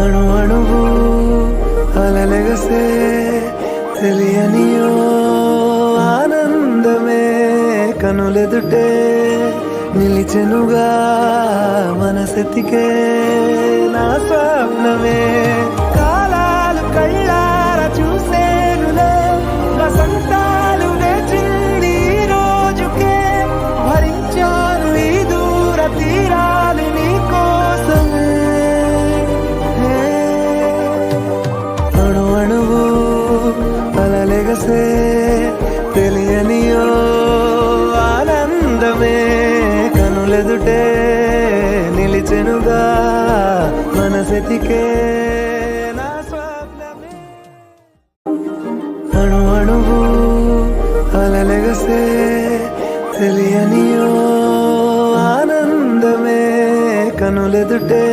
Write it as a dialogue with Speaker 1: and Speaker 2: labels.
Speaker 1: అణు అణువు అలలెగసే తెలియనియో ఆనందమే కనులెదుటే నిలిచెనుగా మనసెతికే నా స్వప్నమే కాలాలు కళ్ళార చూసేనులే వసంతాలు వేచింది ఈ రోజుకే భరించాను ఈ దూర తీరాలు నీ కోసమే అణు అణువు అలలెగసే తెలియనియో ఆనందమే కనులెదుటే నిలిచెనుగా మనసెతికే నా స్వప్నమే అణు అణువు అలలెగసే తెలియనియో ఆనందమే కనులెదుటే